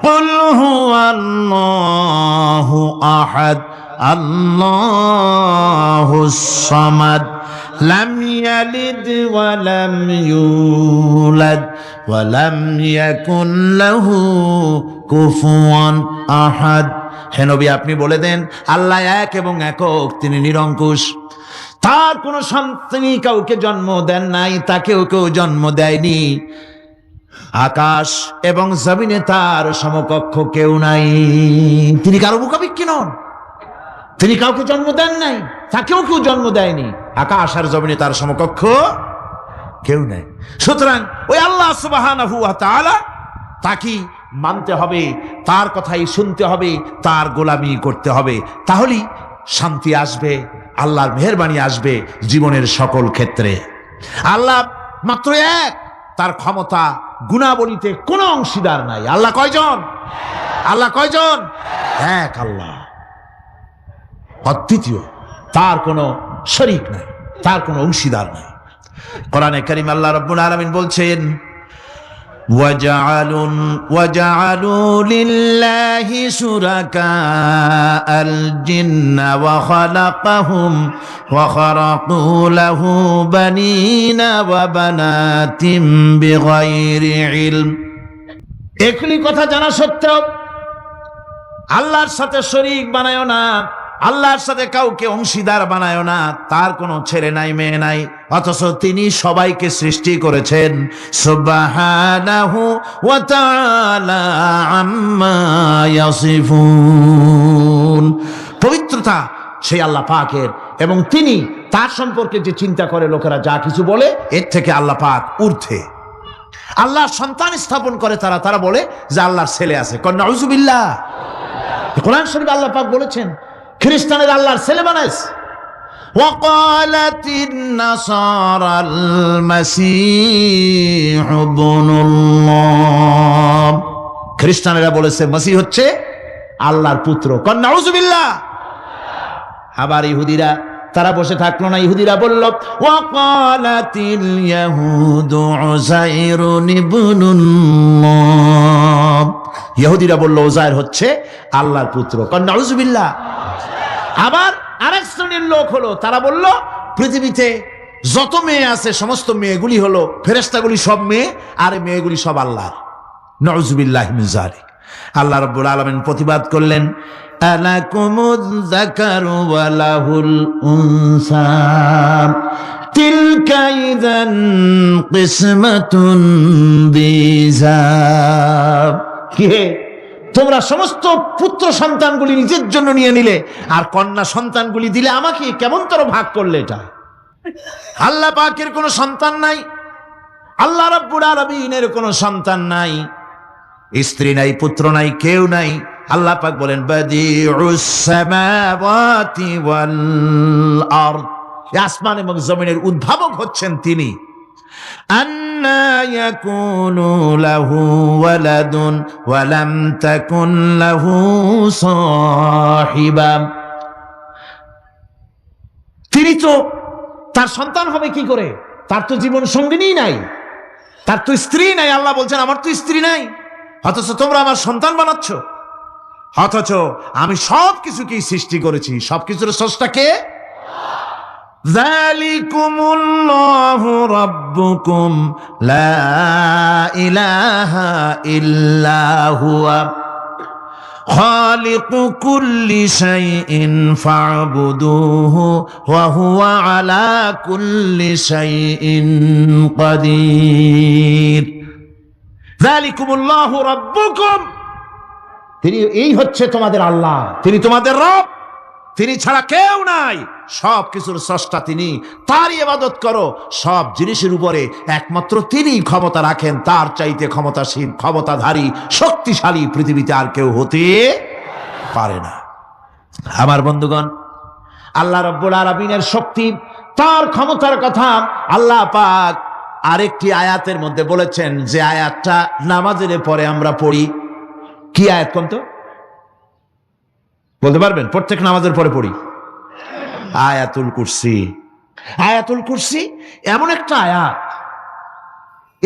কুল হুয়াল্লাহু আহাদ আল্লাহুস সামাদ লাম ইয়ালিদ ওয়া লাম ইউলাদ ওয়া লাম ইয়াকুন লাহু কুফুয়ান আহাদ। হে নবী, আপনি বলে দেন আল্লাহ এক এবং একক, তিনি নিরঙ্কুশ, তার কোনো সন্তানই কাউকে জন্ম দেন নাই, তাকেও কেউ জন্ম দেয়নি। আকাশ এবং জমিনে তার সমকক্ষ কেউ নাই। তিনি কারো মুখাপেক্ষী নন, তিনি কাউকে জন্ম দেন নাই, তাকেও কেউ জন্ম দেয়নি। আকাশ আর জমিনে তার সমকক্ষ কেউ নাই। সুতরাং ওই আল্লাহ সুবহানাহু ওয়া তাআলা তাকে মানতে হবে, তার কথাই শুনতে হবে, তার গোলামি করতে হবে। তাহলেই শান্তি আসবে, আল্লাহর মেহেরবানি আসবে জীবনের সকল ক্ষেত্রে। আল্লাহ মাত্র এক, তার ক্ষমতা গুণাবলীতে কোনো অংশীদার নাই। আল্লাহ কয়জন? আল্লাহ কয়জন? এক আল্লাহ, অদ্বিতীয়, তার কোনো শরীক নাই, তার কোনো অংশীদার নাই। কোরআনে কারীম আল্লাহ রাব্বুল আলামিন বলছেন, وَجَعَلُوا لِلَّهِ شُرَكَاءَ الْجِنَّ وَخَلَقَهُمْ وَخَرَقُوا لَهُ بَنِينَ وَبَنَاتٍ بِغَيْرِ عِلْمٍ। একই কথা জানা সত্ত্বেও আল্লাহর সাথে শরীক বানায়ো না, আল্লাহর সাথে কাউকে অংশীদার বানায়ো না। তার কোনো ছেলে নাই, মেয়ে নাই, অথচ তিনি সবাইকে সৃষ্টি করেছেন। সুবহানাহু ওয়া তাআলা আম্মা ইয়াসিফুন। পবিত্রতা সেই আল্লাহ পাকের, এবং তিনি তার সম্পর্কে যে চিন্তা করে লোকেরা যা কিছু বলে, এর থেকে আল্লাহ পাক ঊর্ধ্বে। আল্লাহর সন্তান স্থাপন করে তারা বলে যে আল্লাহর ছেলে আছে। নাউযুবিল্লাহ। কোরআন শরীফে আল্লাহ পাক বলেছেন খ্রিস্টানের আল্লাহর ছেলে বানাইছে। ওয়াকালাতিন নাসারাল মাসীহ ইবনুল্লাহ। খ্রিস্টানেরা বলেছে মসিহ হচ্ছে আল্লাহর পুত্র। নাউযুবিল্লাহ। আবার ইহুদিরা তারা বসে থাকলো না, ইহুদিরা বলল ওয়াকালাতিল ইয়াহুদু উযায়রুন ইবনুল্লাহ। ইহুদিরা বলল উযায়র হচ্ছে আল্লাহর পুত্র। নাউযুবিল্লাহ। আবার আরেক শ্রেণীর লোক হলো, তারা বলল পৃথিবীতে যত মেয়ে আছে সমস্ত মেয়েগুলি হলো ফেরেশতাগুলি, সব মেয়ে, আর মেয়েগুলি সব আল্লাহর। নাউযুবিল্লাহি মিন যালিক। আল্লাহ রাব্বুল আলামিন প্রতিবাদ করলেন, আলাকুমুয যাকারু ওয়া লাহুল উনসা তিলকা ইযান কিসমাতুন দিযা। কি হে, তোমরা সমস্ত পুত্র সন্তানগুলি নিজের জন্য নিয়ে নিলে, আর কন্যা সন্তানগুলি দিলে আমাকে, কেমন তোর ভাগ করলে এটা? আল্লাহ পাকের কোনো সন্তান নাই, আল্লাহ রাব্বুল আলামিনের কোনো সন্তান নাই, স্ত্রী নাই, পুত্র নাই, কেউ নাই। আল্লাহ পাক বলেন বাদিউস সামাওয়াতি ওয়াল আরদ। আসমান এবং জমিনের উদ্ভাবক হচ্ছেন তিনি। আন্না ইয়াকুনু লাহু ওয়ালাদুন ওয়া লাম তাকুন লাহু সাহিবা। তিনি তো, তার সন্তান হবে কি করে? তার তো জীবন সঙ্গিনী নাই, তার তো স্ত্রী নাই। আল্লাহ বলছেন আমার তো স্ত্রী নাই, অথচ তোমরা আমার সন্তান বানাচ্ছ। অথচ আমি সব কিছুকেই সৃষ্টি করেছি। সবকিছুর স্রষ্টা কে? যালিকুমুল্লাহু রাব্বুকুম লা ইলাহা ইল্লা হুয়া খালিকু কুল্লি শাইইন ফা'বুদুহু ওয়া হুয়া আলা কুল্লি শাইইন কাদির। যালিকুমুল্লাহু রাব্বুকুম, তিনি এই হচ্ছে তোমাদের আল্লাহ, তিনি তোমাদের রব, তিনি ছাড়া কেউ নাই। সব কিছুর স্রষ্টা তিনি, তারই ইবাদত করো। সব জিনিসের উপরে একমাত্র তিনি ক্ষমতা রাখেন, তার চাইতে ক্ষমতাশীল, ক্ষমতাধারী, শক্তিশালী পৃথিবীতে আর কেউ হতে পারে না। আমার বন্ধুগণ, আল্লাহ রাব্বুল আলামিনের শক্তি, তার ক্ষমতার কথা আল্লাহ পাক আরেকটি আয়াতের মধ্যে বলেছেন, যে আয়াতটা নামাজের পরে আমরা পড়ি। কি আয়াত কোন তো? বলতে পারবেন? প্রত্যেক নামাজের পরে পড়ি আয়াতুল কুরসি। আয়াতুল কুরসি এমন একটা আয়াত,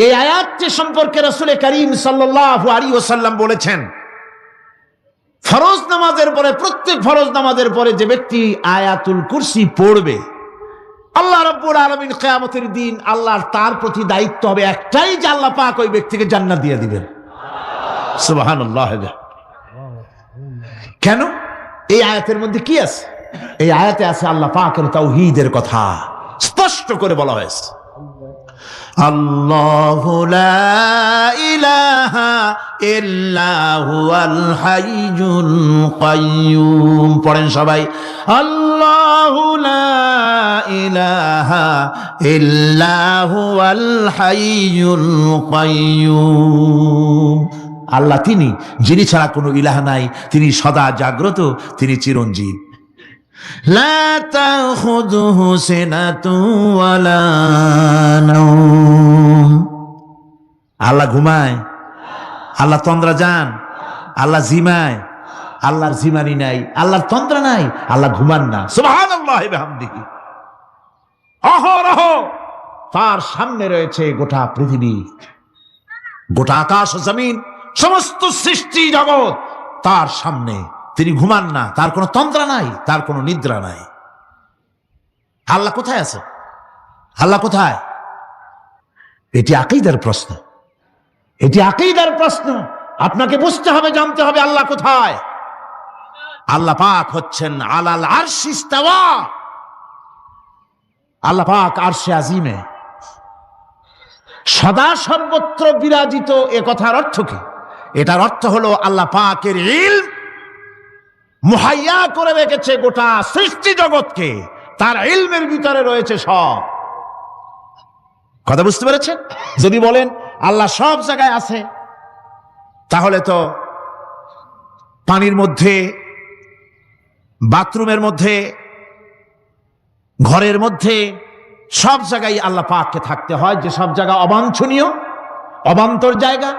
এই আয়াতটি সম্পর্কে রাসূল করিম সাল্লাল্লাহু আলাইহি ওয়াসাল্লাম বলেছেন, ফরজ নামাজের পরে, প্রত্যেক ফরজ নামাজের পরে যে ব্যক্তি আয়াতুল কুরসি পড়বে, আল্লাহ রাব্বুল আলামিন কিয়ামতের দিন আল্লাহর তার প্রতি দায়িত্ব হবে একটাই, যে আল্লাহ পাক ওই ব্যক্তিকে জান্নাত দিয়ে দিবেন। সুবহানাল্লাহ। কেন? এই আয়াতের মধ্যে কি আছে? এই আয়াতে আছে আল্লাহ পাকের তাওহীদের কথা স্পষ্ট করে বলা হয়েছে। আল্লাহু লা ইলাহা ইল্লা হুয়াল হাইয়ুল কাইয়্যুম। পড়েন সবাই, আল্লাহু লা ইলাহা ইল্লা হুয়াল হাইয়ুল কাইয়্যুম। আল্লাহ তিনি, যিনি ছাড়া কোনো ইলাহ নাই, তিনি সদা জাগ্রত, তিনি চিরঞ্জীব। লা তাখুযুহু সিনাতুন ওয়ালা নাওম। আল্লাহ ঘুমায়? আল্লাহ তন্দ্রা যান? আল্লাহ জিমায়? আল্লাহর জিমানি নাই, আল্লাহর তন্দ্রা নাই, আল্লাহ ঘুমান না। সুবহানাল্লাহি ওয়া বিহামদিহি। অহরহ তার সামনে রয়েছে গোটা পৃথিবী, গোটা আকাশ জমিন, সমস্ত সৃষ্টি জগৎ তার সামনে। তিনি ঘুমান না, তার কোনো তন্দ্রা নাই, তার কোনো নিদ্রা নাই। আল্লাহ কোথায় আছে? আল্লাহ কোথায়? এটি আকীদার প্রশ্ন, এটি আকীদার প্রশ্ন। আপনাকে বুঝতে হবে, জানতে হবে আল্লাহ কোথায়। আল্লাহ পাক হচ্ছেন আলাল আরশি ইস্তাওয়া। আল্লাহ পাক আরশে আজিমে সদা সর্বত্র বিরাজিত। এ কথার অর্থ কি? এটার অর্থ হলো আল্লাহ পাকের ইলম মুহাইয়া করে রেখেছে গোটা সৃষ্টি জগৎকে, তার ইলমের ভিতরে রয়েছে সব। কথা বুঝতে পেরেছেন? যদি বলেন আল্লাহ সব জায়গায় আছে, তাহলে তো পানির মধ্যে, বাথরুমের মধ্যে, ঘরের মধ্যে, সব জায়গায় আল্লাহ পাককে থাকতে হয়। যে সব জায়গা অবাঞ্ছনীয়, অবান্তর জায়গা,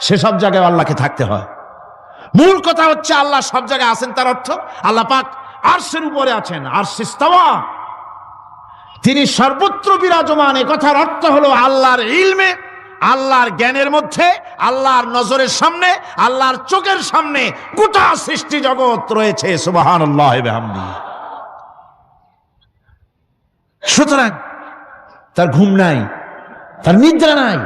সেসব জায়গায় আল্লাহকে থাকতে হয়। মূল কথা হচ্ছে আল্লাহ সব জায়গায় আছেন, তার অর্থ আল্লাহ পাক আরশের উপরে আছেন। আরশে ইস্তাওয়া, তিনি সর্বত্র বিরাজমান। এ কথার অর্থ হলো আল্লাহর ইলমে, আল্লাহর জ্ঞানের মধ্যে, আল্লাহর নজরের সামনে, আল্লাহর চোখের সামনে গোটা সৃষ্টি জগৎ রয়েছে। সুবহানাল্লাহি ওয়া বিহামদিহি। সুতরাং তার ঘুম নাই, তার নিদ্রা নাই,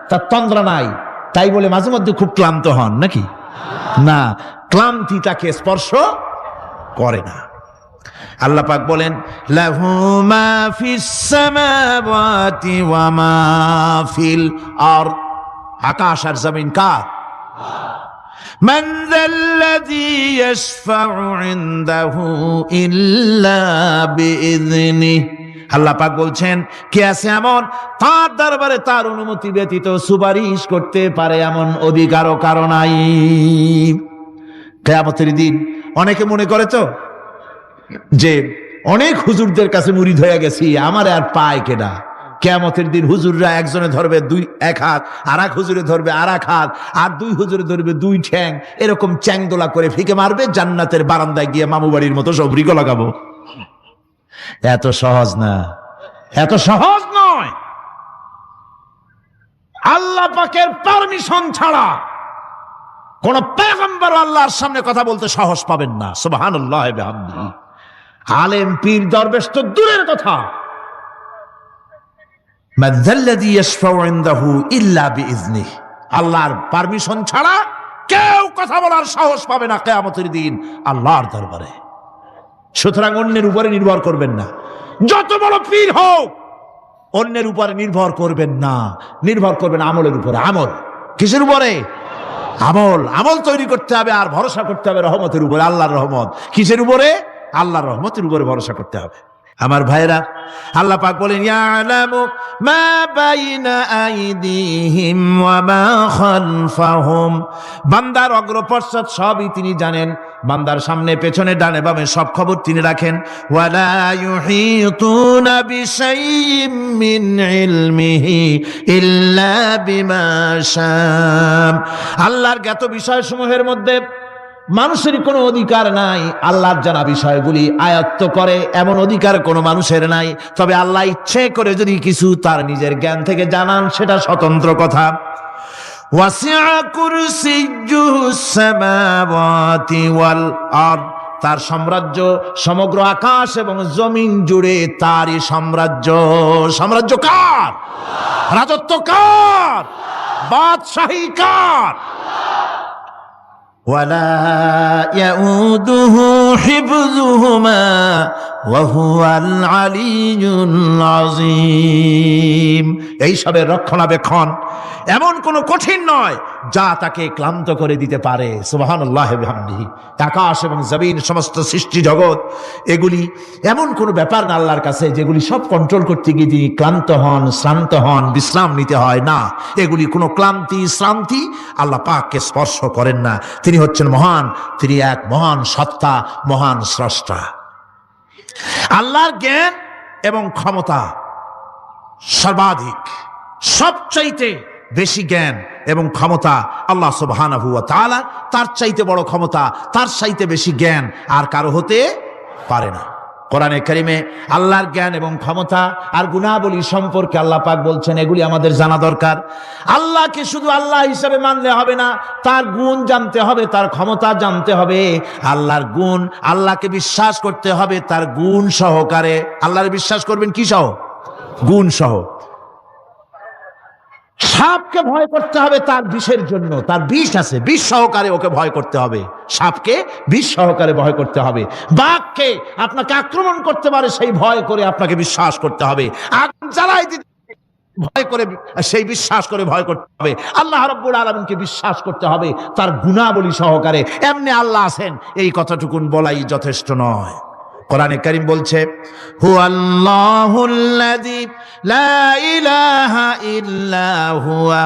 তার তন্দ্রা নাই। তাই বলে মাঝে মধ্যে খুব ক্লান্ত হন নাকি? না, ক্লান্তি তাকে স্পর্শ করে না। আল্লাহ পাক বলেন, লাহু মা ফিস সামাওয়াতি ওয়া মা ফিল আরদ। আকাশ আর জমিন কার? মান যাল্লাযী ইয়াশফাউ ইনদাহু ইল্লা বিইযনিহি। আল্লাহ পাক বলছেন, কে আছে এমন তার দরবারে তার অনুমতি ব্যতীত সুপারিশ করতে পারে এমন অধিকারও কারো নাই। কিয়ামতের দিন অনেকে মনে করে তো যে অনেক হুজুরদের কাছে মুরিদ হয়ে গেছি, আমার আর পায় কেনা। কিয়ামতের দিন হুজুররা একজনে ধরবে এক হাত, আর এক হুজুরে ধরবে আর এক হাত, আর দুই হুজুরে ধরবে দুই ঠ্যাং, এরকম চ্যাংদোলা করে ফিকে মারবে, জান্নাতের বারান্দায় গিয়ে মামু বাড়ির মতো সব রিগো লাগাবো। এত সহজ না, এত সহজ নয়। আল্লাহ পাকের পারমিশন ছাড়া কোন পয়গম্বর আল্লাহর সামনে কথা বলতে সাহস পাবেন না। সুবহানাল্লাহি ওয়া বিহামদিহি। আলেম পীর দরবেশ তো দূরের কথা, মান যাল্লাযী ইয়াশফাউ ইনদাহু ইল্লা বিইযনিহি। আল্লাহর পারমিশন ছাড়া কেউ কথা বলার সাহস পাবে না কিয়ামতের দিন আল্লাহর দরবারে। সুতরাং অন্যের উপরে নির্ভর করবেন না, যত বড় পীর হোক অন্যের উপরে নির্ভর করবেন না, নির্ভর করবেন আমলের উপরে। আমল কিসের উপরে? আমল। আমল তৈরি করতে হবে আর ভরসা করতে হবে রহমতের উপরে, আল্লাহর রহমত। কিসের উপরে? আল্লাহর রহমতের উপরে ভরসা করতে হবে। আমার ভাইরা, আল্লাহ পাক বলেন, ইয়ালামু মা বাইনা আইদিহিম ওয়া মা খালফাহুম। বান্দার অগ্রপশ্চাৎ সবই তিনি জানেন, বান্দার সামনে পেছনে ডানে বামে সব খবর তিনি রাখেন। ওয়ালা ইউহিতুনা বিশাইইম মিন ইলমিহি ইল্লা বিমা শাআ। আল্লাহর জ্ঞাত বিষয়সমূহের মধ্যে মানুষের কোনো অধিকার নাই আল্লাহর জানা বিষয়গুলি আয়ত্ত করে, এমন অধিকার কোনো মানুষের নাই। তবে আল্লাহ ইচ্ছে করে যদি কিছু তার নিজের জ্ঞান থেকে জানান, সেটা স্বতন্ত্র কথা। ওয়াসিআ কুরসিয়্যুহুস সামাওয়াতি ওয়াল আরদ, তার সাম্রাজ্য সমগ্র আকাশ এবং জমিন জুড়ে তারই সাম্রাজ্য। সাম্রাজ্য কার? রাজত্ব কার? বাদশাহী কার? ওয়ালা ইয়াউদুহু হিফযুহুমা ওয়া হুয়াল আলিয়্যুল আযীম। এই সবের রক্ষণাবেক্ষণ এমন কোনো কঠিন নয় যা তাকে ক্লান্ত করে দিতে পারে। সুবহানাল্লাহ ওয়া বিহামদিহি। আকাশ এবং জমিন, সমস্ত সৃষ্টি জগৎ, এগুলি এমন কোনো ব্যাপার না আল্লাহর কাছে যেগুলি সব কন্ট্রোল করতে গিয়ে তিনি ক্লান্ত হন, শ্রান্ত হন, বিশ্রাম নিতে হয় না। এগুলি কোনো ক্লান্তি শ্রান্তি আল্লাহ পাককে স্পর্শ করেন না। তিনি হচ্ছেন মহান, তিনি এক মহান সত্তা, মহান স্রষ্টা। আল্লাহর জ্ঞান এবং ক্ষমতা সর্বাধিক, সবচাইতে বেশি জ্ঞান এবং ক্ষমতা আল্লাহ সুবহানাহু ওয়া তাআলা। তার চাইতে বড় ক্ষমতা, তার চাইতে বেশি জ্ঞান আর কারো হতে পারে না। কোরআনে কারিমে আল্লাহর জ্ঞান এবং ক্ষমতা আর গুণাবলী সম্পর্কে আল্লাহ পাক বলছেন, এগুলি আমাদের জানা দরকার। আল্লাহকে শুধু আল্লাহ হিসাবে মানলে হবে না, তার গুণ জানতে হবে, তার ক্ষমতা জানতে হবে। আল্লাহর গুণ, আল্লাহকে বিশ্বাস করতে হবে তার গুণ সহকারে। আল্লাহর বিশ্বাস করবেন কি সহ? গুণ সহ। সাপকে ভয় করতে হবে তার বিষের জন্য, তার বিষ আছে, বিষ সহকারে ওকে ভয় করতে হবে। সাপকে বিষ সহকারে ভয় করতে হবে। বাঘকে আপনাকে আক্রমণ করতে পারে সেই ভয় করে আপনাকে বিশ্বাস করতে হবে। আগুন জ্বালাই দিতে ভয় করে সেই বিশ্বাস করে ভয় করতে হবে। আল্লাহ রাব্বুল আলামিনকে বিশ্বাস করতে হবে তার গুণাবলী সহকারে। এমনি আল্লাহ আছেন এই কথাটুকুন বলাই যথেষ্ট নয়। কোরআনে কারীম বলছে, হুয়াল্লাহুল্লাযী লা ইলাহা ইল্লা হুয়া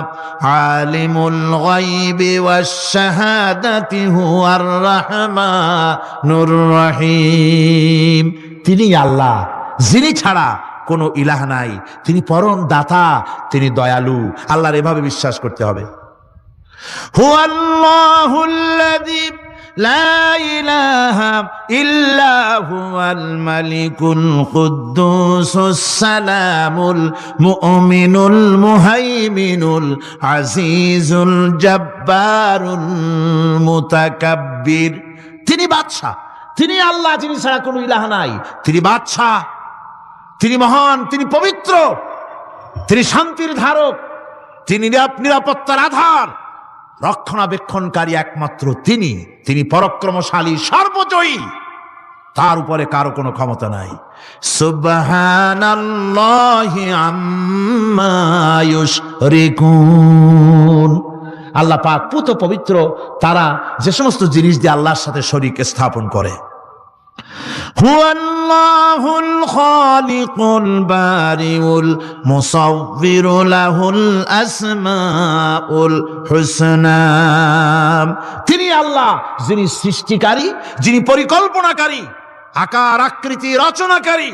আলিমুল গায়বি ওয়াশ শাহাদাতি হুয়ার রাহমানুর রহিম। তিনি আল্লাহ, যিনি ছাড়া কোনো ইলাহ নাই, তিনি পরম দাতা, তিনি দয়ালু। আল্লাহর এভাবে বিশ্বাস করতে হবে। হুয়াল্লাহুল্লাযী লা ইলাহা ইল্লা হুয়াল মালিকুল কুদ্দুসুস সালামুল মুমিনুল মুহাইমিনুল আজিজুল জব্বারুল মুতাকাব্বির। তিনি বাদশা, তিনি আল্লাহ, যিনি ছাড়া কোনো ইলাহ নাই। তিনি বাদশা, তিনি মহান, তিনি পবিত্র, তিনি শান্তির ধারক, তিনি নিরাপত্তার আধার, রক্ষণাবেক্ষণকারী একমাত্র তিনি। তিনি পরাক্রমশালী, সর্বজয়ী, তার উপরে কারো কোনো ক্ষমতা নাই। সুবহানাল্লাহি আম্মা ইউশরিকুন। আল্লাহ পাক পুত পবিত্র তারা যে সমস্ত জিনিস দিয়ে আল্লাহর সাথে শরীক স্থাপন করে। হুয়াল্লাহুল খালিকুল বারিউল মুসাউবিরু লাহুল আসমাউল হুসনা। তিনি আল্লাহ, যিনি সৃষ্টিকারী, যিনি পরিকল্পনাকারী, আকার আকৃতি রচনাকারী।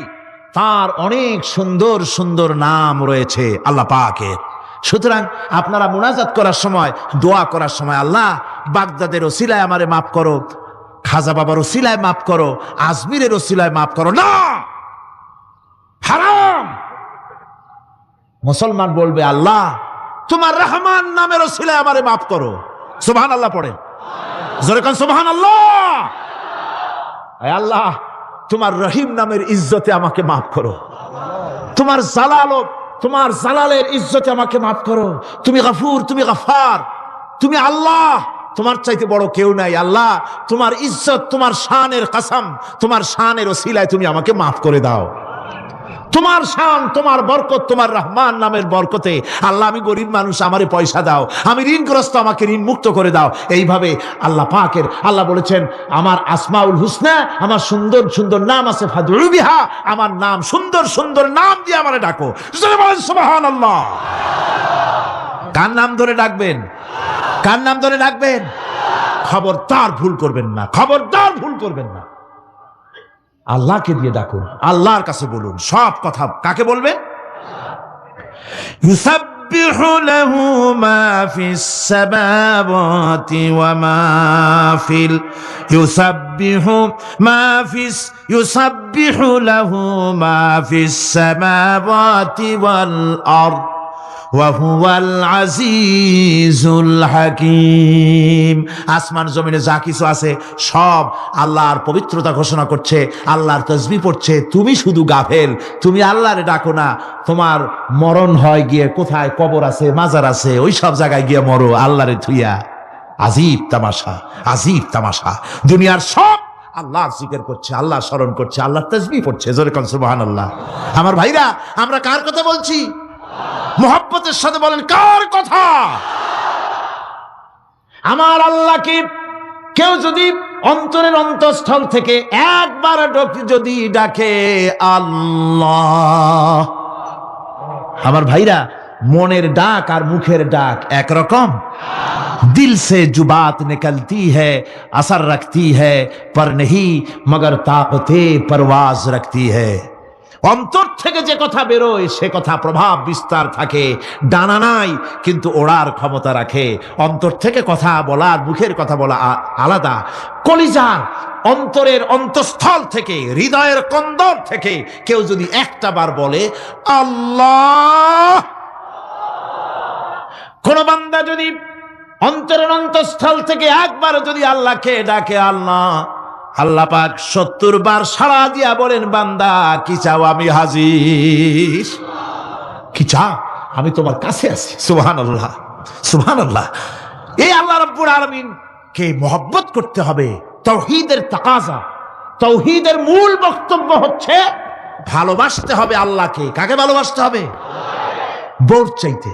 তার অনেক সুন্দর সুন্দর নাম রয়েছে আল্লাহ পাকের। সুতরাং আপনারা মুনাজাত করার সময়, দোয়া করার সময়, আল্লাহ বাগদাদের ওসিলায় আমারে মাফ করো, খাজা বাবার ওসিলায় মাফ করো, আজমিরের ওসিলায় মাফ করো না, হারাম। মুসলমান বলবে, আল্লাহ তোমার রহমান নামের ওসিলায় আমারে মাফ করো। সুবহানাল্লাহ পড়েন, জোরে কান সুবহানাল্লাহ। আল্লাহ তোমার রহিম নামের ইজ্জতে আমাকে মাফ করো, তোমার তোমার জালালের ইজ্জতে আমাকে মাফ করো। তুমি গফুর, তুমি গফার, তুমি আল্লাহ, তোমার চাইতে বড় কেউ নাই। আল্লাহ তোমার ইজ্জত, তোমার শানের কসম, তোমার শানের ওসিলায় তুমি আমাকে মাফ করে দাও। তোমার শান, তোমার বরকত, তোমার রহমান নামের বরকতে আল্লাহ আমি গরিব মানুষ, আমারে পয়সা দাও, আমি ঋণগ্রস্ত, আমাকে ঋণ মুক্ত করে দাও। এইভাবে আল্লাহ পাকের, আল্লাহ বলেছেন আমার আসমাউল হুসনা, আমার সুন্দর সুন্দর নাম আছে, ফাদউ বিহা, আমার নাম সুন্দর সুন্দর নাম দিয়ে আমারে ডাকো। বলেন সুবহানাল্লাহ। কার নাম ধরে ডাকবেন? কার নাম ধরে ডাকবেন? খবরদার ভুল করবেন না, খবরদার ভুল করবেন না। আল্লাহকে দিয়ে ডাকুন, আল্লাহর কাছে বলুন সব কথা। কাকে বলবেন? ইউসাব্বিহু লাহু মা ফিস সামাওয়াতি ওয়া মা ফিল ইউসাব্বিহু লাহু মা ফিস সামাওয়াতি ওয়াল আরদ ওয়া হুয়াল আজিজুল হাকিম। আসমান জমিনে যা কিছু আছে সব আল্লাহর পবিত্রতা ঘোষণা করছে, আল্লাহর তাসবিহ পড়ছে। তুমি শুধু গাফেল, তুমি আল্লাহরে ডাকো না। তোমার মরণ হয় গিয়ে কোথায়, কবর আছে, মাজার আছে, ওই সব জায়গায় গিয়ে মরো আল্লাহরে থুইয়া। আজীব তামাশা, আজীব তামাশা। দুনিয়ার সব আল্লাহর জিকির করছে, আল্লাহ স্মরণ করছে, আল্লাহর তাসবিহ পড়ছে। জোরে কোন সুবহানাল্লাহ। আমার ভাইরা, আমরা কার কথা বলছি? মুহাব্বতের সাথে বলেন, কার কথা? আমার আল্লাহকে কেউ যদি অন্তরের অন্তঃস্থল থেকে একবার যদি ডাকে আল্লাহ, আমার ভাইরা, মনের ডাক আর মুখের ডাক একরকম? दिल से जो बात निकलती है असर रखती है पर नहीं मगर ताकते परवाज रखती है। অন্তর থেকে যে কথা বেরোয় সে কথা প্রভাব বিস্তার থাকে, ডানা নাই কিন্তু ওড়ার ক্ষমতা রাখে। অন্তর থেকে কথা বলার, মুখের কথা বলা আলাদা। কলিজার অন্তরের অন্তঃস্থল থেকে, হৃদয়ের কন্দর থেকে কেউ যদি একটা বার বলে আল্লাহ, কোন বান্দা যদি অন্তরের অন্তঃস্থল থেকে একবার যদি আল্লাহকে ডাকে আল্লাহ, আল্লাহ পাক 70 বার সাড়া দিয়া বলেন, বান্দা কি চাও, আমি হাজির। কি চাও, আমি তোমার কাছে আছি। সুবহানাল্লাহ, সুবহানাল্লাহ। এই আল্লাহ রাব্বুল আলামিন কে মহব্বত করতে হবে। তাওহীদের তাকাজা, তাওহীদের মূল বক্তব্য হচ্ছে ভালোবাসতে হবে আল্লাহকে। কাকে ভালোবাসতে হবে? বউর চাইতে,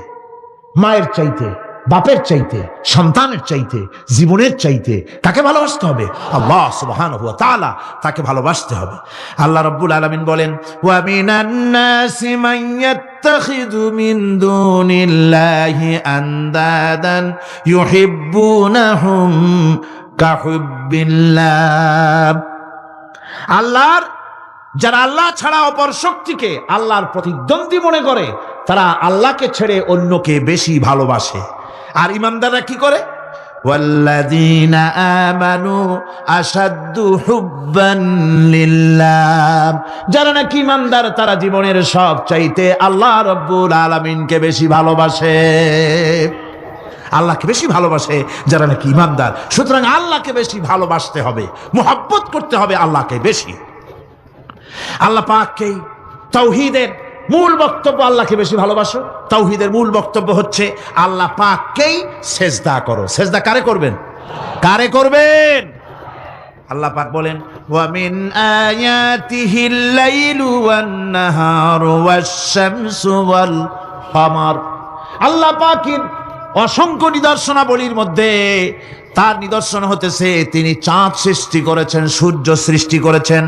মায়ের চাইতে, বাপের চাইতে, সন্তানের চাইতে, জীবনের চাইতে কাকে ভালোবাসতে হবে? আল্লাহ সুবহানাহু ওয়া তাআলা, তাকে ভালোবাসতে হবে। আল্লাহ রাব্বুল আলামিন বলেন, ওয়া মিনান নাসি মান ইয়াত্তাখিযু মিন দুনিল্লাহি আনদাদান ইউহিব্বুনাহুম কাহুব্বিল্লাহ। আল্লাহর যারা আল্লাহ ছাড়া অপর শক্তিকে আল্লাহর প্রতিদ্বন্দ্বী মনে করে, তারা আল্লাহকে ছেড়ে অন্যকে বেশি ভালোবাসে। আর ইমানদাররা কি করে? ওয়াল্লাযীনা আমানু আশাদ্দু হুব্বান লিল্লাহ। যারা নাকি ইমানদার তারা জীবনের সব চাইতে আল্লাহ রাব্বুল আলামিনকে বেশি ভালোবাসে। আল্লাহকে বেশি ভালোবাসে যারা নাকি ইমানদার। সুতরাং আল্লাহকে বেশি ভালোবাসতে হবে, মুহাব্বত করতে হবে আল্লাহকে বেশি। আল্লাহ পাককে তাওহীদের মূল বক্তব্য, আল্লাহকে বেশি ভালোবাসো। তাওহীদের মূল বক্তব্য হচ্ছে আল্লাহ পাককেই সেজদা করো। সেজদা কারে করবেন? কারে করবেন? আল্লাহ পাক বলেন, ওয়া মিন আয়াতিহিল লাইলু ওয়ান নাহারু ওয়াশ-শামসু ওয়াল কামার। আল্লাহ পাকের অসংখ্য নিদর্শনাবলীর মধ্যে তার নিদর্শন হতেছে তিনি চাঁদ সৃষ্টি করেছেন, সূর্য সৃষ্টি করেছেন।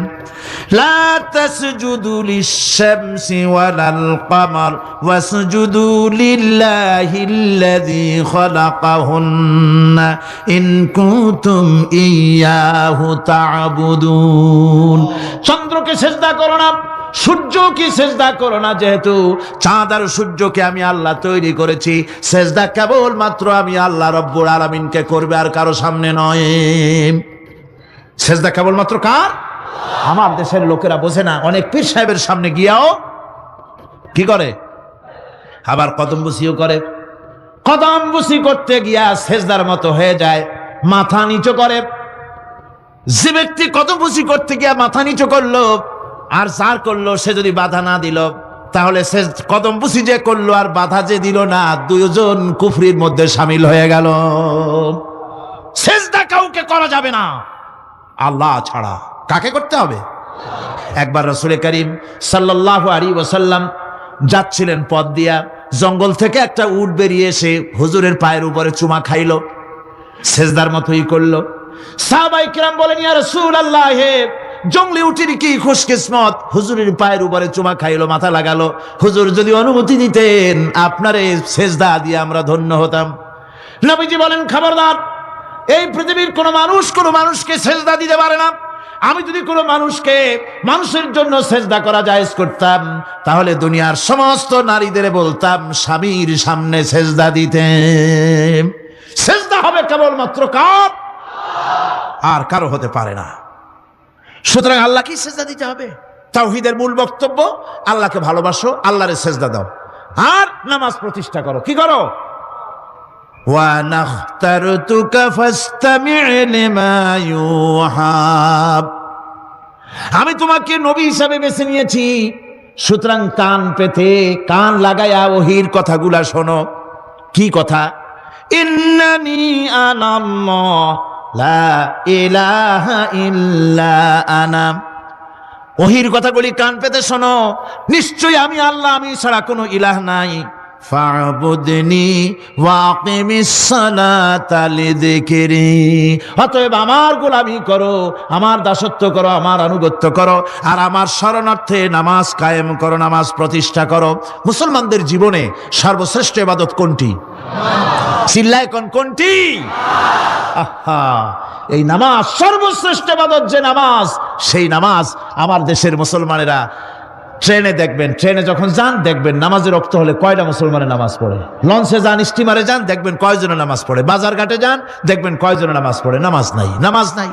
লা তাসজুদু লিশ-শামসি ওয়ালাল কামার ওয়াসজুদু লিল্লাহিল্লাযী খালাকাহুন্না ইন কুনতুম ইয়্যাহু তা'বুদুন। চন্দ্রকে সিজদা করো না, সূর্যকে সিজদা করো না, যেহেতু চাঁদ আর সূর্যকে আমি আল্লাহ তৈরি করেছি। সিজদা কেবল মাত্র আমি আল্লাহ রাব্বুল আলামিনকে করবে, আর কারো সামনে নয়। সিজদা কেবল মাত্র কার? আমার দেশের লোকেরা বোঝে না, অনেক পীর সাহেবের সামনে গিয়াও কি করে? আবার কদম বুসিও করে। কদম বুসি করতে গিয়া সিজদার মতো হয়ে যায়, মাথা নিচু করে। যে ব্যক্তি কদম বুসি করতে গিয়া মাথা নিচু করলো আর যার করলো সে যদি বাধা না দিল, তাহলে সে কদম বুসি যে করলো আর বাধা যে দিল না, দুইজন কুফরির মধ্যে শামিল হয়ে গেল। সিজদা কাউকে করা যাবে না আল্লাহ ছাড়া। কাকে করতে হবে? একবার রাসূল করিম সাল্লাল্লাহু আলাইহি ওয়াসাল্লাম যাচ্ছিলেন পথ দিয়া, জঙ্গল থেকে একটা উট বেরিয়ে এসে হুজুরের পায়ের উপরে চুমা খাইলো, সিজদার মতোই করলো। সাহাবায়ে কিরাম বলেন, ইয়া রাসূলুল্লাহ, জঙ্গলি উটের কি খুশকিসমত, হুজুরের পায়ের উপরে চুমা খাইলো, মাথা লাগালো। হুজুর যদি অনুমতি দিতেন আপনারে সিজদা দিয়ে আমরা ধন্য হতাম। নবীজি বলেন, খবরদার, এই পৃথিবীর কোন মানুষ কোন মানুষকে সিজদা দিতে পারে না। আমি যদি কোনো মানুষকে মানুষের জন্য সিজদা করা জায়েজ করতাম, তাহলে দুনিয়ার সমস্ত নারীদের বলতাম স্বামীর সামনে সিজদা দিতে। সিজদা হবে কেবলমাত্র কার? আর কারো হতে পারে না। সুতরাং আল্লাহকে সিজদা দিতে হবে। তাওহীদের মূল বক্তব্য আল্লাহকে ভালোবাসো, আল্লাহরে সিজদা দাও। আর নামাজ প্রতিষ্ঠা করো। কি করো? ওয়া নাখতারতুকা ফাসতামি' লিমা ইউহা, আমি তোমাকে নবী হিসাবে বেছে নিয়েছি, সুতরাং কান পেতে কান লাগায়া ওহির কথাগুলা শোনো। কি কথা? ইন্নানি আনাল্লাহ লা ইলাহা ইল্লা আনা, ওহির কথাগুলি কান পেতে শোনো, নিশ্চয়ই আমি আল্লাহ, আমি ছাড়া কোনো ইলাহ নাই। ফা'বুদনি ওয়াকিমিস সালাতা লিযিকরি, অতএব আমার গোলামি করো, আমার দাসত্ব করো, আমার আনুগত্য করো, আর আমার শরণার্থে নামাজ কায়েম করো, নামাজ প্রতিষ্ঠা করো। মুসলমানদের জীবনে সর্বশ্রেষ্ঠ ইবাদত কোনটি? চিল্লায় কোন কোনটি? আহা, এই নামাজ সর্বশ্রেষ্ঠ ইবাদত যে নামাজ, সেই নামাজ আমার দেশের মুসলমানেরা ট্রেনে দেখবেন, ট্রেনে যখন যান দেখবেন নামাজের ওয়াক্ত হলে কয়টা মুসলমানের নামাজ পড়ে। লঞ্চে যান, স্টিমারে যান, দেখবেন কয়জনের নামাজ পড়ে। বাজার ঘাটে যান, দেখবেন কয়জনের নামাজ পড়ে। নামাজ নাই, নামাজ নাই।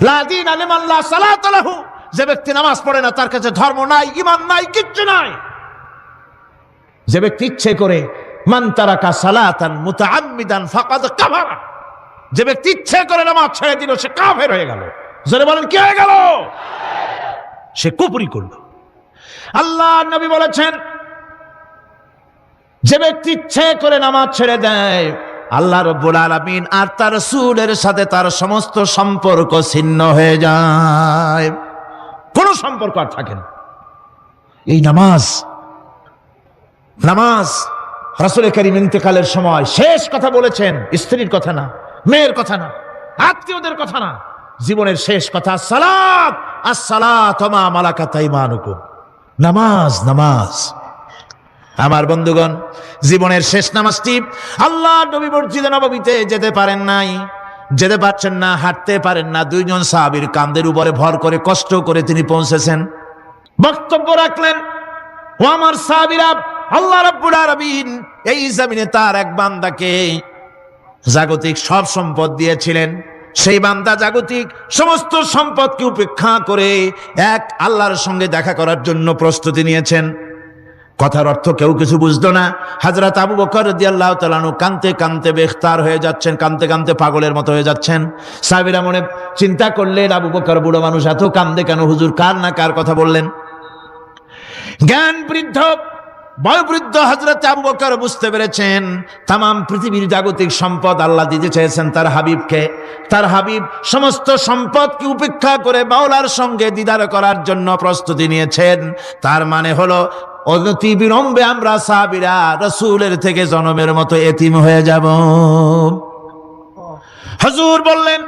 লা দীনা লিমান লা সালাতা লাহু, যে ব্যক্তি নামাজ পড়ে না তার কাছে ধর্ম নাই, ঈমান নাই, কিচ্ছু নাই। যে ব্যক্তি ইচ্ছে করে মান তারাকা সালাতান মুতাআম্মিদান ফাকাদ কাফারা, যে ব্যক্তি ইচ্ছে করে নামাজ ছেড়ে দিল সে কাফের হয়ে গেল। জোরে বলেন কি হয়ে গেল? সে কুফরি করলো। আল্লাহ নবী বলেছেন, যে ব্যক্তি ইচ্ছে করে নামাজ ছেড়ে দেয়, আল্লাহ রাব্বুল আলামিন আর তার রাসূলের সাথে তার সমস্ত সম্পর্ক ছিন্ন হয়ে যায়, কোনো সম্পর্ক আর থাকে না। এই নামাজ, নামাজ রাসূল কারীম ইন্তেকালের সময় শেষ কথা বলেছেন, স্ত্রীর কথা না, মেয়ের কথা না, আত্মীয়দের কথা না, জীবনের শেষ কথা সালাত, আসসালাতু মা মালাকাত আইমানুকুম, নামাজ, নামাজ। আমার বন্ধুগণ, জীবনের শেষ নামাজটি আল্লাহ নবী মসজিদে নববীতে যেতে পারেন নাই, যেতে পারছেন না, হাঁটতে পারেন না, দুইজন সাহাবীর কাঁধের উপরে ভর করে কষ্ট করে তিনি পৌঁছেছেন। বক্তব্য রাখলেন, ও আমার সাহাবীরা, আল্লাহ রাব্বুল আলামিন এই জমিনে তার এক বান্দাকে জাগতিক সব সম্পদ দিয়েছিলেন। সেই বান্দা জাগতিক সমস্ত সম্পদকে উপেক্ষা করে এক আল্লাহর সঙ্গে দেখা করার জন্য প্রস্তুতি নিয়েছেন। কথার অর্থ কেউ কিছু বুঝতো না। হযরত আবু বকর রাদিয়াল্লাহু তাআলা আনহু কাঁদতে কাঁদতে বেখতার হয়ে যাচ্ছেন, কাঁদতে কাঁদতে পাগলের মতো হয়ে যাচ্ছেন। সাহাবীরা মনে চিন্তা করলেন, আবু বকর বুড়ো মানুষ, এত কাঁদে কেন হুজুর? কার না কার কথা বললেন? জ্ঞান বৃদ্ধ, বয়োবৃদ্ধ হযরত আবু বকর বুঝতে পেরেছেন তামাম পৃথিবীর জাগতিক সম্পদ আল্লাহ দিতে চেয়েছেন তার হাবিবকে। তার হাবিব সমস্ত সম্পদকে উপেক্ষা করে মাওলার সঙ্গে দিদার করার জন্য প্রস্তুতি নিয়েছেন। তার মানে হলো অনতি বিলম্বে আমরা সাহাবীরা রাসূলের থেকে জনমের মতো এতিম হয়ে যাব। হুজুর বললেন,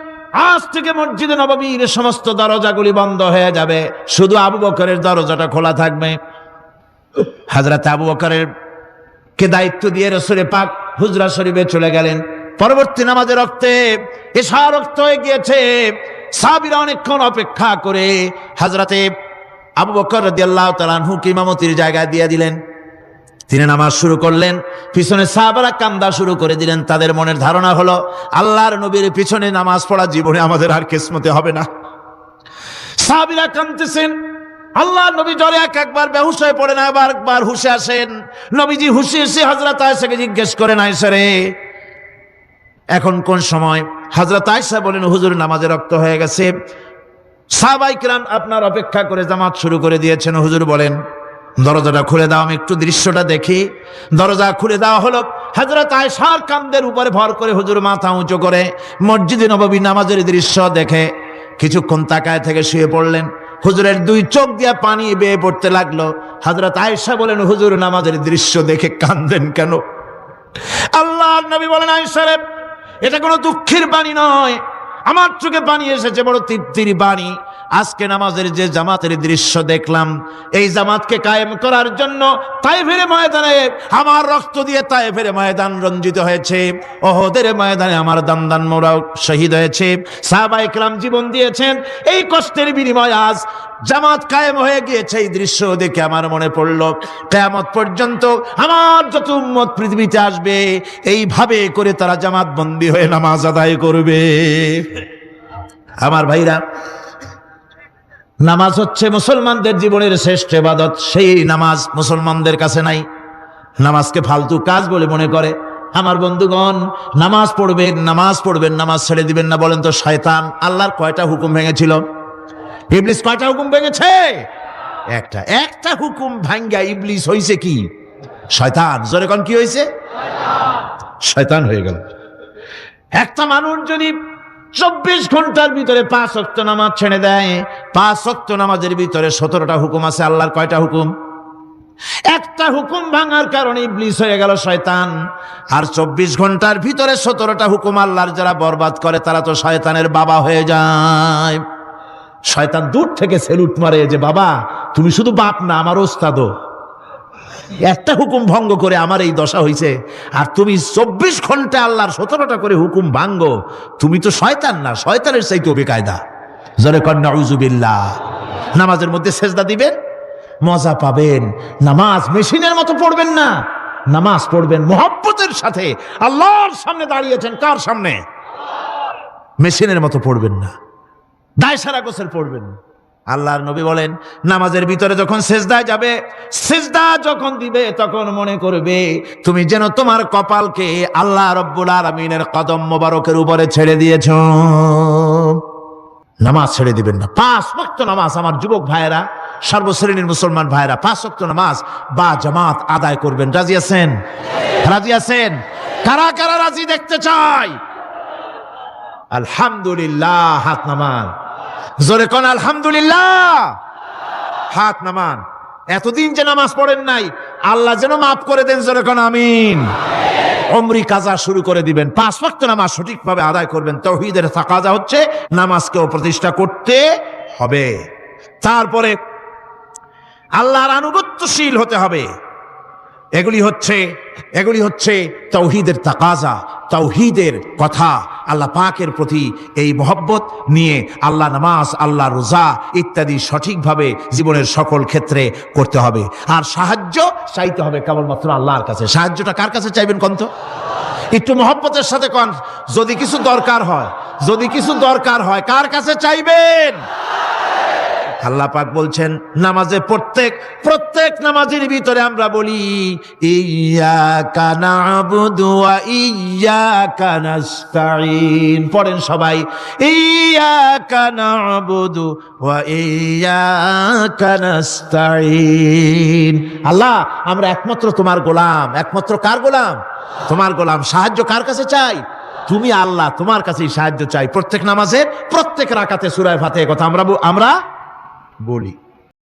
আজ থেকে মসজিদে নববীর সমস্ত দরজাগুলি বন্ধ হয়ে যাবে, শুধু আবু বকরের দরজাটা খোলা থাকবে। হযরত আবু বকরের কে দায়িত্ব দিয়ে রাসূল পাক হুজরা শরীফে চলে গেলেন। পরবর্তী নামাজের রক্তে এশা রক্ত হয়ে গিয়েছে। সাহাবীরা অনেকক্ষণ অপেক্ষা করে হযরতে আবু বকর রাদিয়াল্লাহু তাআলা আনহুকে ইমামতির জায়গায় দিয়ে দিলেন। তিনি নামাজ শুরু করলেন, পিছনে সাহাবারা কান্দা শুরু করে দিলেন। তাদের মনের ধারণা হলো আল্লাহর নবীর পিছনে নামাজ পড়া জীবনে আমাদের আর কিসমতে হবে না। সাহাবীরা কাঁদতেছেন, আল্লাহ নবী জ্বরে একবার বেহুশ হয়ে পড়ে না, একবার হুশে আসেন। নবীজি হুশে এসে হযরত আয়েশাকে জিজ্ঞেস করেন, আয়েশা রে, এখন কোন সময়? হযরত আয়েশা বলেন, হুজুর নামাজের রক্ত হয়ে গেছে, সাহাবায়ে কিরাম আপনার অপেক্ষা করে জামাত শুরু করে দিয়েছেন। হুজুর বলেন, দরজাটা খুলে দাও, আমি একটু দৃশ্যটা দেখি। দরজা খুলে দেওয়া হলো। হযরত আয়েশার কাঁধের উপরে ভর করে হুজুর মাথা উঁচু করে মসজিদে নববী নামাজের দৃশ্য দেখে কিছুক্ষণ তাকায় থেকে শুয়ে পড়লেন। হুজুরের দুই চোখ দিয়ে পানি বেয়ে পড়তে লাগলো। হযরত আয়েশা বলেন, হুজুর নামাজের দৃশ্য দেখে কাঁদেন কেন? আল্লাহর নবী বলেন, আয়েশা রে, এটা কোনো দুঃখের পানি নয়, আমার চোখে পানি এসেছে বড় তৃপ্তির পানি। আজকে নামাজের যে জামাতের দৃশ্য দেখলাম, এই জামাতকে কায়েম করার জন্য তায়েফের ময়দানে আমার রক্ত দিয়ে তায়েফের ময়দান রঞ্জিত হয়েছে, ওহদের ময়দানে আমার দান্দান মোরাও শহীদ হয়েছে, সাহাবায়ে কেরাম জীবন দিয়েছেন। এই কষ্টের বিনিময়ে আজ জামাত কায়েম হয়ে গিয়েছে। এই দৃশ্য দেখে আমার মনে পড়ল, কিয়ামত পর্যন্ত আমার যত উম্মত পৃথিবীতে আসবে এইভাবে করে তারা জামাত বন্দী হয়ে নামাজ আদায় করবে। আমার ভাইরা, নামাজ হচ্ছে মুসলমানদের জীবনের শ্রেষ্ঠ ইবাদত। সেই নামাজ মুসলমানদের কাছে নাই। নামাজকে ফালতু কাজ বলে মনে করে। আমার বন্ধুগণ, নামাজ পড়বেন, নামাজ পড়বেন, নামাজ ছেড়ে দিবেন না। বলেন তো শয়তান আল্লাহর কয়টা হুকুম ভেঙেছিল? ইবলিস কয়টা হুকুম ভেঙেছে? একটা হুকুম ভাঙ্গা ইবলিস হইছে কি? শয়তান। জোরে কোন কি হইছে? শয়তান হয়ে গেল। একটা মানুষ যদি 24 ঘন্টার ভিতরে 5 ওয়াক্ত নামাজ ছেড়ে দেয়, 5 ওয়াক্ত নামাজের ভিতরে 17টা হুকুম আছে। আল্লাহর কয়টা হুকুম? একটা হুকুম ভাঙার কারণে ইবলিস হয়ে গেল শয়তান। আর 24 ঘন্টার ভিতরে 17টা হুকুম আল্লাহর যারা বরবাদ করে তারা তো শয়তানের বাবা হয়ে যায়। শয়তান দূর থেকে সেলুট মারে যে বাবা তুমি শুধু বাপ না, আমার ওস্তাদও। একটা হুকুম ভঙ্গ করে আমার এই দশা হইছে, আর তুমি 24 ঘন্টা আল্লাহর 17টা করে হুকুম ভাঙ্গো। তুমি তো শয়তান না, শয়তানের চাইতে বেকায়দা। জোরে কর নাউযুবিল্লাহ। নামাজের মধ্যে সেজদা দিবেন, মজা পাবেন। নামাজ মেশিনের মতো পড়বেন না, নামাজ পড়বেন মুহাব্বতের সাথে। আল্লাহর সামনে দাঁড়িয়েছেন, কার সামনে? মেশিনের মতো পড়বেন না, দায় সারা গোছের পড়বেন। আল্লাহর নবী বলেন নামাজের ভিতরে যখন সেজদায় যাবে, সেজদা যখন দিবে তখন মনে করবে তুমি যেন তোমার কপালকে আল্লাহ রব্বুল আলামিনের কদম মোবারকের উপরে ছেড়ে দিয়েছো। নামাজ ছেড়ে দিবেন না। 5 ওয়াক্ত নামাজ আমার যুবক ভাইয়েরা, সর্বশ্রেণীর মুসলমান ভাইয়েরা 5 ওয়াক্ত নামাজ বা জামাত আদায় করবেন। রাজি আছেন? রাজি আছেন? কারা কারা রাজি দেখতে চাই? আলহামদুলিল্লাহ, হাত নামান। জোরে কোন আলহামদুলিল্লাহ, হাত নামান। এতদিন যে নামাজ পড়েন নাই, আল্লাহ যেন মাফ করে দেন। জোরে কোন আমিন। উমরি কাজা শুরু করে দিবেন। 5 ওয়াক্ত নামাজ সঠিকভাবে আদায় করবেন। তাওহীদের তাকাজা হচ্ছে নামাজকেও প্রতিষ্ঠা করতে হবে। তারপরে আল্লাহর আনুগত্যশীল হতে হবে। এগুলি হচ্ছে তাওহীদের তাকাজা, তাওহীদের কথা। আল্লাহ পাকের প্রতি এই মহব্বত নিয়ে আল্লাহ নামাজ, আল্লাহ রোজা ইত্যাদি সঠিকভাবে জীবনের সকল ক্ষেত্রে করতে হবে। আর সাহায্য চাইতে হবে কেবলমাত্র আল্লাহর কাছে। সাহায্যটা কার কাছে চাইবেন কোন তো? একটু মহব্বতের সাথে কোন। যদি কিছু দরকার হয় কার কাছে চাইবেন? আল্লাহ পাক বলছেন নামাজে প্রত্যেক নামাজের ভিতরে আমরা বলি ইয়্যাকা না'বুদু ওয়া ইয়্যাকা নাস্তাঈন। পড়েন সবাই, ইয়্যাকা না'বুদু ওয়া ইয়্যাকা নাস্তাঈন। আল্লাহ আমরা একমাত্র তোমার গোলাম। একমাত্র কার গোলাম? তোমার গোলাম। সাহায্য কার কাছে চাই? তুমি আল্লাহ, তোমার কাছেই সাহায্য চাই। প্রত্যেক নামাজের প্রত্যেক রাকাতে সূরা ফাতিহা কথা আমরা বলি।